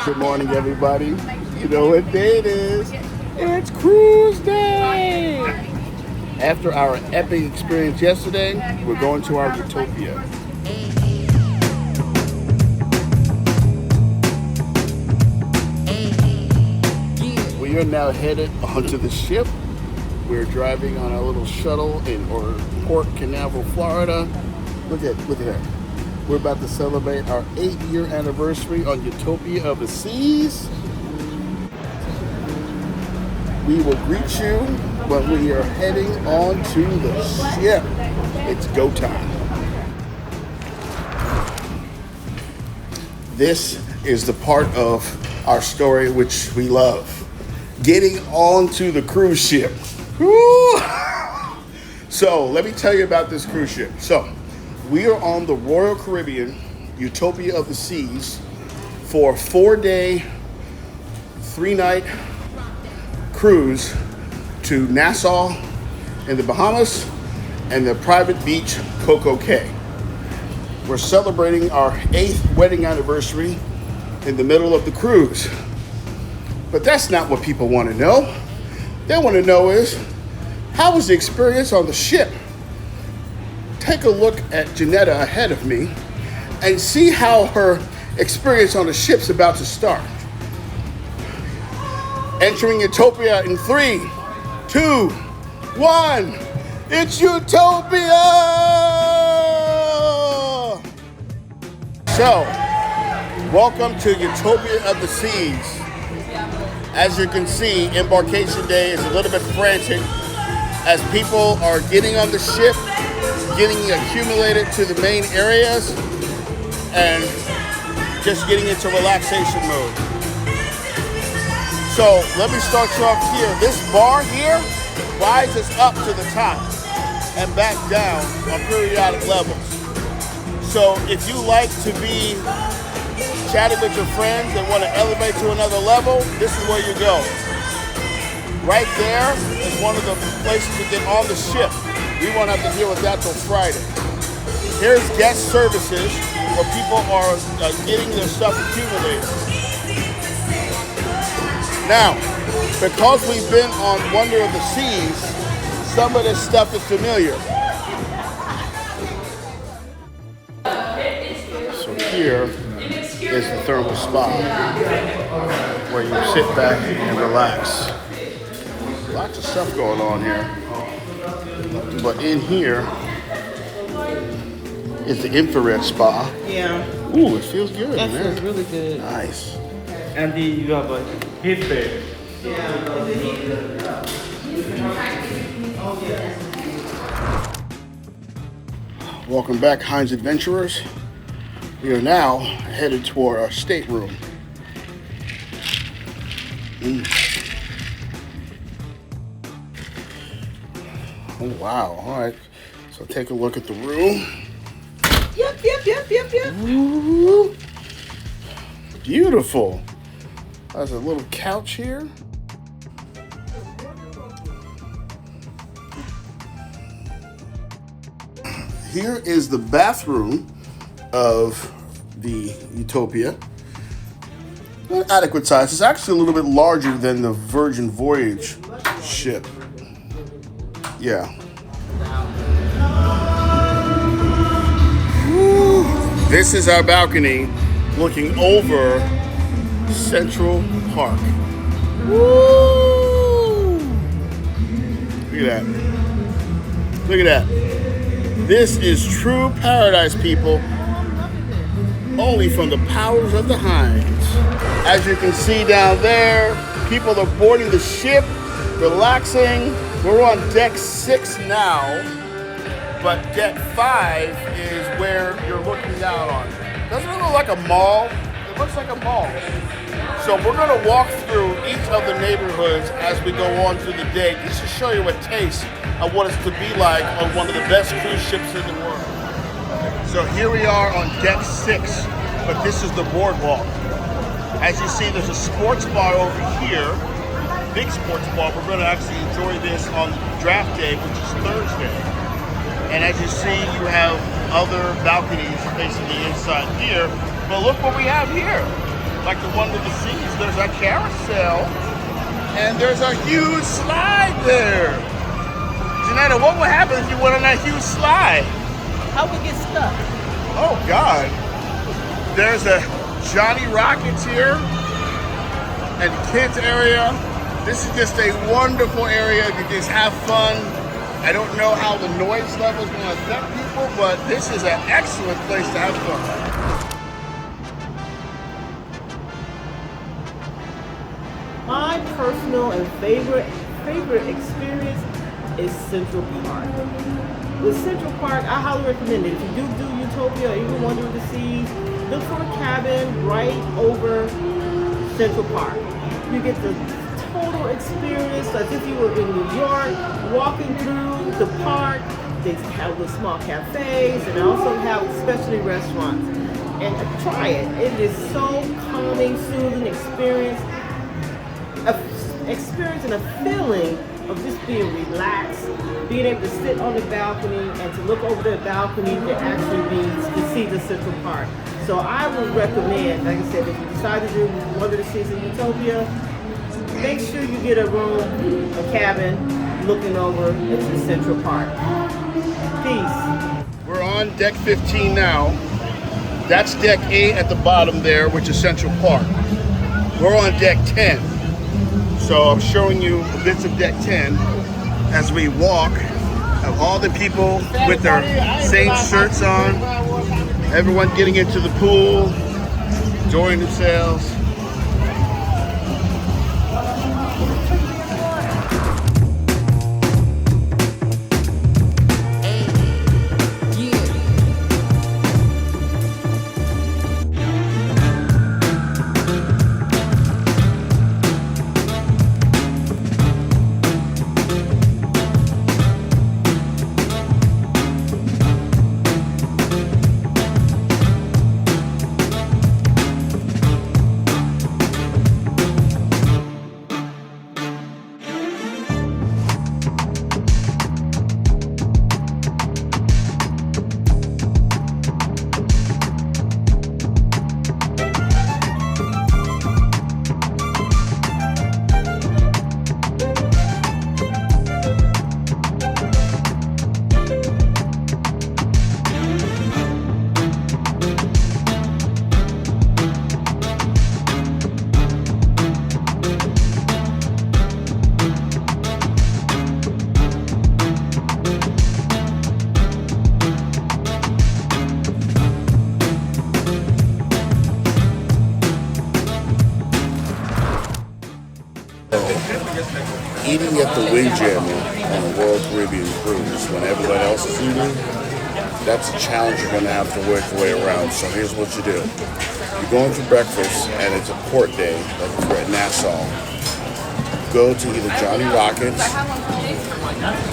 Good morning, everybody. You know what day it is. It's cruise day. After our epic experience yesterday, we're going to our Utopia. We are now headed onto the ship. We're driving on a little shuttle in Port Canaveral, Florida. Look at that. We're about to celebrate our 8-year anniversary on Utopia of the Seas. We will greet you when we are heading onto the ship. It's go time. This is the part of our story which we love. Getting onto the cruise ship. Woo! So let me tell you about this cruise ship. So we are on the Royal Caribbean Utopia of the Seas for a 4-day, 3-night cruise to Nassau in the Bahamas and the private beach Coco Cay. We're celebrating our 8th wedding anniversary in the middle of the cruise. But that's not what people want to know. They want to know is, how was the experience on the ship? Take a look at Janetta ahead of me and see how her experience on the ship's about to start. Entering Utopia in 3, 2, 1. It's Utopia! So, welcome to Utopia of the Seas. As you can see, embarkation day is a little bit frantic as people are getting on the ship, getting accumulated to the main areas, and just getting into relaxation mode. So let me start you off here. This bar here rises up to the top and back down on periodic levels. So if you like to be chatting with your friends and want to elevate to another level, this is where you go. Right there is one of the places to get on the ship. We won't have to deal with that till Friday. Here's guest services where people are getting their stuff accumulated. Now, because we've been on Wonder of the Seas, some of this stuff is familiar. So here is the thermal spa where you sit back and relax. Lots of stuff going on here. But in here is the infrared spa. Yeah. Ooh, it feels good. That feels really good. Nice. And you have a heat bed. Welcome back, Heinz Adventurers. We are now headed toward our stateroom. Oh, wow. All right. So take a look at the room. Yep. Ooh. Beautiful. There's a little couch here. Here is the bathroom of the Utopia. Adequate size. It's actually a little bit larger than the Virgin Voyage ship. Yeah. Woo. This is our balcony looking over Central Park. Woo! Look at that. Look at that. This is true paradise, people. Only from the powers of the Heinz. As you can see down there, people are boarding the ship, relaxing. We're on deck 6 now, but deck 5 is where you're looking out on. Doesn't it look like a mall? It looks like a mall. So we're going to walk through each of the neighborhoods as we go on through the day, just to show you a taste of what it's to be like on one of the best cruise ships in the world. So here we are on deck 6, but this is the boardwalk. As you see, there's a sports bar over here, big sports bar. We're going to actually enjoy this on draft day, which is Thursday. And as you see, you have other balconies facing the inside here. But look what we have here. like the one with the seas. There's a carousel, and there's a huge slide there. Janetta, what would happen if you went on that huge slide? I would get stuck. Oh God. There's a Johnny Rockets here and the kids area. This is just a wonderful area to just have fun. I don't know how the noise level is going to affect people, but this is an excellent place to have fun. My personal and favorite experience is Central Park. With Central Park, I highly recommend it. If you do Utopia or even Wonder of the Seas, look for a cabin right over Central Park. You get the total experience as if you were in New York, walking through the park. They have the small cafes and also have specialty restaurants. And try it. It is so calming, soothing experience and a feeling of just being relaxed, being able to sit on the balcony and to look over the balcony that actually means to see the Central Park. So I would recommend, like I said, if you decide to do Wonder of the Seas in Utopia, make sure you get a room, a cabin, looking over into Central Park. Peace. We're on deck 15 now. That's deck 8 at the bottom there, which is Central Park. We're on deck 10. So I'm showing you bits of deck 10 as we walk of all the people with their same shirts on. Everyone getting into the pool, enjoying themselves. Eating at the Windjammer on a Royal Caribbean cruise when everyone else is eating, that's a challenge you're going to have to work your way around. So here's what you do. You're going for breakfast and it's a port day, like we're at Nassau. Go to either Johnny Rockets,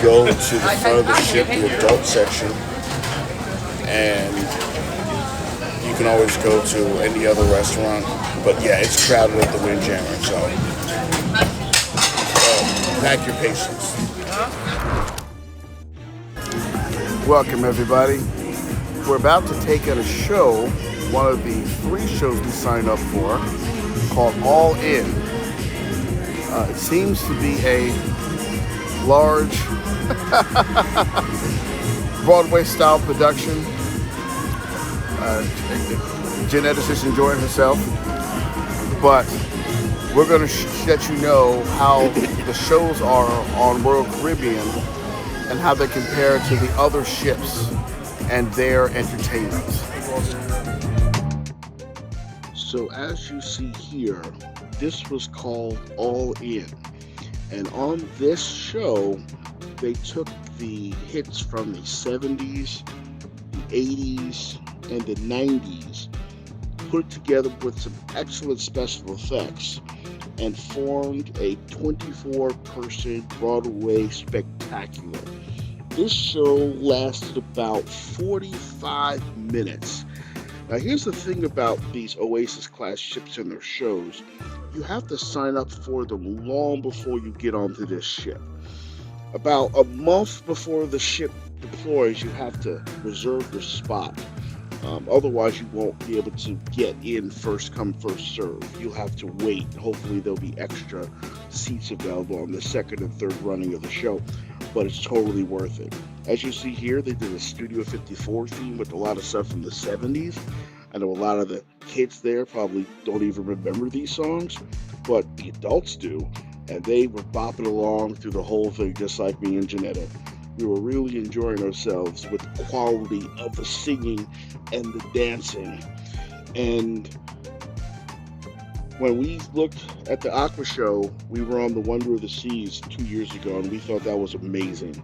go to the front of the ship, the adult section, and you can always go to any other restaurant. But yeah, it's crowded at the Windjammer, so pack your patience. Welcome everybody. We're about to take in a show, one of the 3 shows we signed up for, called All In. It seems to be a large Broadway-style production. Janetta's just enjoying herself, but we're going to let you know how the shows are on Royal Caribbean and how they compare to the other ships and their entertainment. So as you see here, this was called All In. And on this show, they took the hits from the 70s, the 80s, and the 90s, put it together with some excellent special effects, and formed a 24-person Broadway spectacular. This show lasted about 45 minutes. Now here's the thing about these Oasis class ships and their shows. You have to sign up for them long before you get onto this ship. About a month before the ship deploys, you have to reserve your spot. Otherwise, you won't be able to get in first come, first serve. You'll have to wait. Hopefully, there'll be extra seats available on the second and third running of the show, but it's totally worth it. As you see here, they did a Studio 54 theme with a lot of stuff from the 70s. I know a lot of the kids there probably don't even remember these songs, but the adults do, and they were bopping along through the whole thing just like me and Janetta. We were really enjoying ourselves with the quality of the singing and the dancing. And when we looked at the Aqua Show, we were on the Wonder of the Seas 2 years ago, and we thought that was amazing.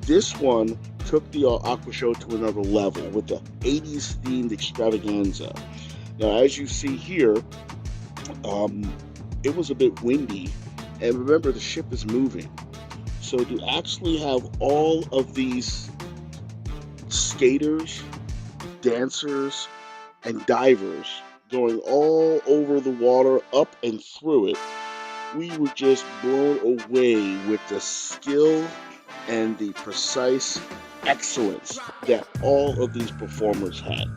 This one took the Aqua Show to another level with the 80s themed extravaganza. Now, as you see here, it was a bit windy, and remember, the ship is moving. So to actually have all of these skaters, dancers, and divers going all over the water, up and through it, we were just blown away with the skill and the precise excellence that all of these performers had.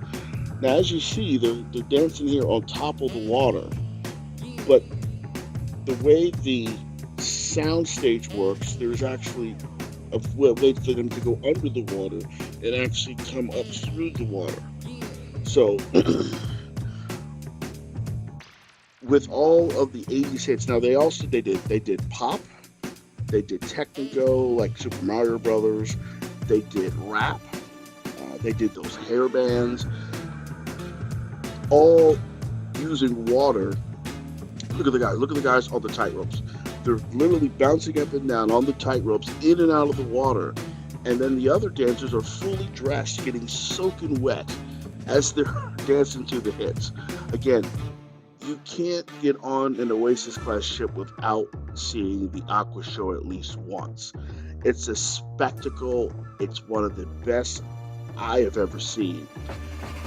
Now, as you see, they're dancing here on top of the water, but the way the soundstage works, there's actually a way for them to go under the water and actually come up through the water. So, with all of the 80s hits, now they did pop, they did techno like Super Mario Brothers, they did rap, they did those hair bands, all using water. Look at the guys on the tight ropes. They're literally bouncing up and down on the tight ropes, in and out of the water. And then the other dancers are fully dressed, getting soaking wet as they're dancing to the hits. Again, you can't get on an Oasis class ship without seeing the Aqua Show at least once. It's a spectacle. It's one of the best I have ever seen.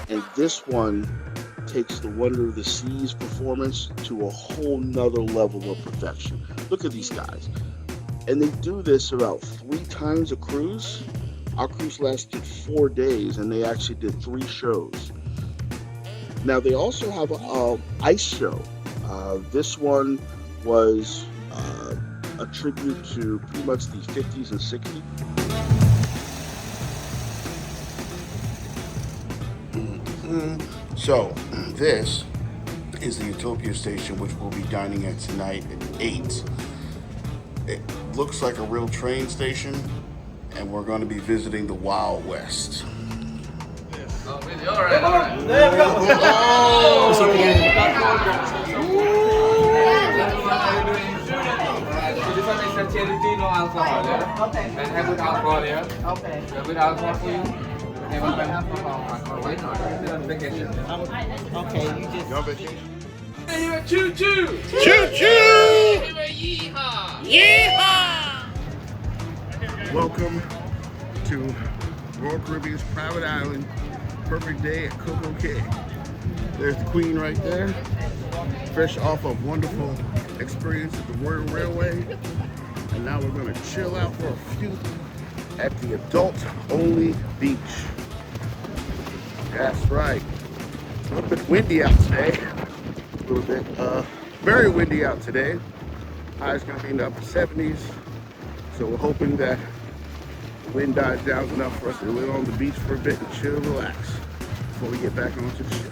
And this one takes the Wonder of the Seas performance to a whole nother level of perfection. Look at these guys. And they do this about 3 times a cruise. Our cruise lasted 4 days, and they actually did 3 shows. Now, they also have an ice show. This one was a tribute to pretty much the 50s and 60s. So, this is the Utopia station, which we'll be dining at tonight at 8. It looks like a real train station, and we're going to be visiting the Wild West. There we go. This one is a charity, no alcohol, yeah? Okay. And have with alcohol, yeah? Okay. With alcohol for you? Have with alcohol. Why not? It's on vacation. Okay, you just. You on vacation? Choo choo! Choo choo! Yeehaw! Welcome to Royal Caribbean's private island. Perfect day at Coco Cay. There's the Queen right there, fresh off a wonderful experience at the Royal Railway. And now we're going to chill out for a few at the adult-only beach. That's right. A little bit windy out today. A little bit, very windy out today. High is going to be in the upper 70s. So we're hoping that the wind dies down enough for us to live on the beach for a bit and chill and relax before we get back onto the ship.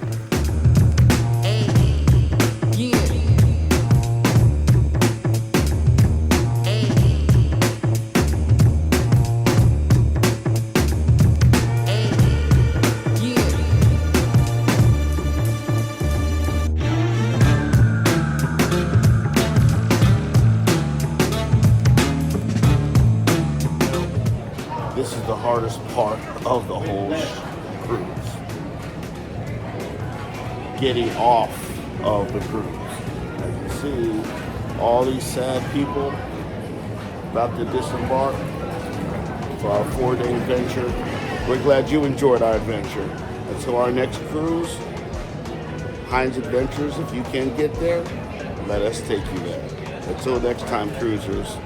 This is the hardest part of the whole cruise. Getting off of the cruise. As you see, all these sad people about to disembark for our 4-day adventure. We're glad you enjoyed our adventure. Until our next cruise, Heinz Adventures, if you can get there, let us take you there. Until next time, cruisers.